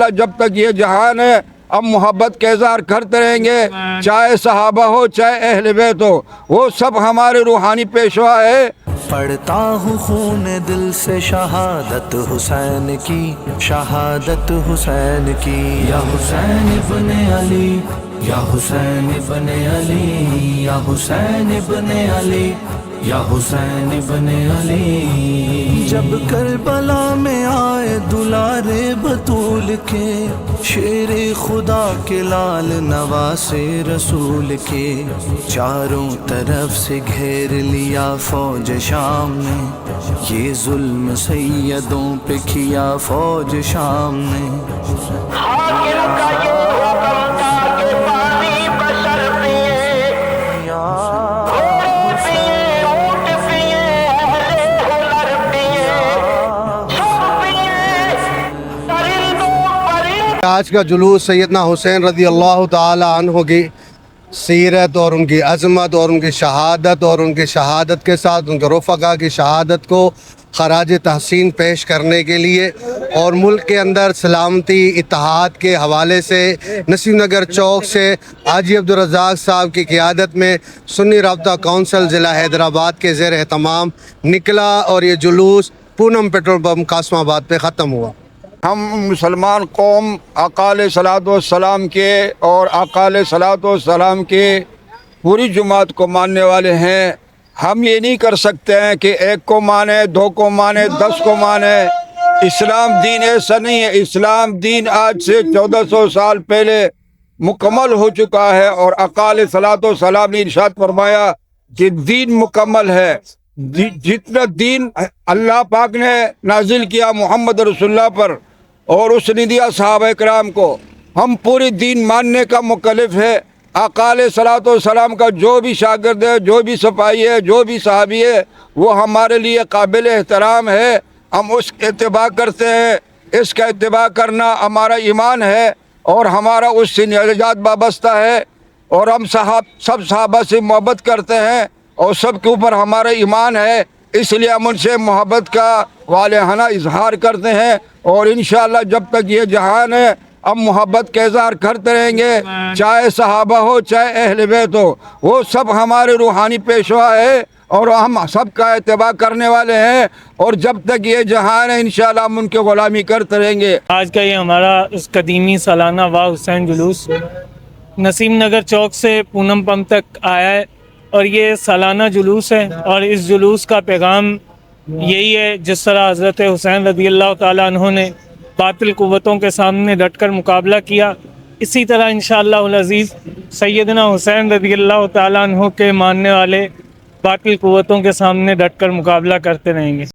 انشاءاللہ جب تک یہ جہان ہے ہم محبت کا اظہار کرتے رہیں گے، چاہے صحابہ ہو چاہے اہل بیت ہو، وہ سب ہمارے روحانی پیشوا ہے۔ پڑھتا ہوں خون دل سے شہادت حسین کی، شہادت حسین کی، یا حسین ابن علی، یا حسین ابن علی، یا حسین ابن علی، یا حسین ابن علی۔ جب کربلا میں آئے دلارے بطول کے، شیر خدا کے لال نواسے رسول کے، چاروں طرف سے گھیر لیا فوج شام نے، یہ ظلم سیدوں پہ کیا فوج شام نے۔ حاکم کا یہ حکم تھا کہ پانی بشر پیے، گھوڑے پیے، اونٹ پیے، اہل ہنر پیے، سب پیے، پرندوں پرند۔ آج کا جلوس سیدنا حسین رضی اللہ تعالی عنہ کی سیرت اور ان کی عظمت اور ان کی شہادت اور ان کی شہادت کے ساتھ ان کے رفقا کی شہادت کو خراج تحسین پیش کرنے کے لیے اور ملک کے اندر سلامتی اتحاد کے حوالے سے نسیم نگر چوک سے حاجی عبدالرزاق صاحب کی قیادت میں سنی رابطہ کونسل ضلع حیدرآباد کے زیر اہتمام نکلا اور یہ جلوس پونم پیٹرول پمپ قاسم آباد پہ ختم ہوا۔ ہم مسلمان قوم آقا علیہ الصلوۃ والسلام کے اور آقا علیہ الصلوۃ والسلام کے پوری جماعت کو ماننے والے ہیں۔ ہم یہ نہیں کر سکتے ہیں کہ ایک کو مانے، دو کو مانے، 10 کو مانے۔ اسلام دین ایسا نہیں ہے۔ اسلام دین آج سے 1400 سال پہلے مکمل ہو چکا ہے، اور آقا علیہ الصلوۃ والسلام نے ارشاد فرمایا کہ دین مکمل ہے۔ جتنا دین اللہ پاک نے نازل کیا محمد رسول اللہ پر اور اس نے دیا صحابہ کرام کو، ہم پوری دین ماننے کا مکلف ہے۔ آقا علیہ الصلوۃ والسلام کا جو بھی شاگرد ہے، جو بھی سپاہی ہے، جو بھی صحابی ہے، وہ ہمارے لیے قابل احترام ہے۔ ہم اس کا اتباع کرتے ہیں، اس کا اتباع کرنا ہمارا ایمان ہے اور ہمارا اس سے نجات وابستہ ہے، اور ہم سب صحابہ سے محبت کرتے ہیں اور سب کے اوپر ہمارا ایمان ہے، اس لیے ہم ان سے محبت کا والہانہ اظہار کرتے ہیں، اور انشاءاللہ جب تک یہ جہان ہے ہم محبت کا اظہار کرتے رہیں گے، چاہے صحابہ ہو چاہے اہل بیت ہو، وہ سب ہمارے روحانی پیشوا ہے اور ہم سب کا اتباع کرنے والے ہیں، اور جب تک یہ جہان ہے انشاءاللہ ہم ان کی غلامی کرتے رہیں گے۔ آج کا یہ ہمارا اس قدیمی سالانہ واہ حسین جلوس نسیم نگر چوک سے پونم پمپ تک آیا ہے، اور یہ سالانہ جلوس ہے، اور اس جلوس کا پیغام یہی ہے، جس طرح حضرت حسین رضی اللہ تعالیٰ عنہ نے باطل قوتوں کے سامنے ڈٹ کر مقابلہ کیا، اسی طرح انشاءاللہ العزیز سیدنا حسین رضی اللہ تعالیٰ عنہ کے ماننے والے باطل قوتوں کے سامنے ڈٹ کر مقابلہ کرتے رہیں گے۔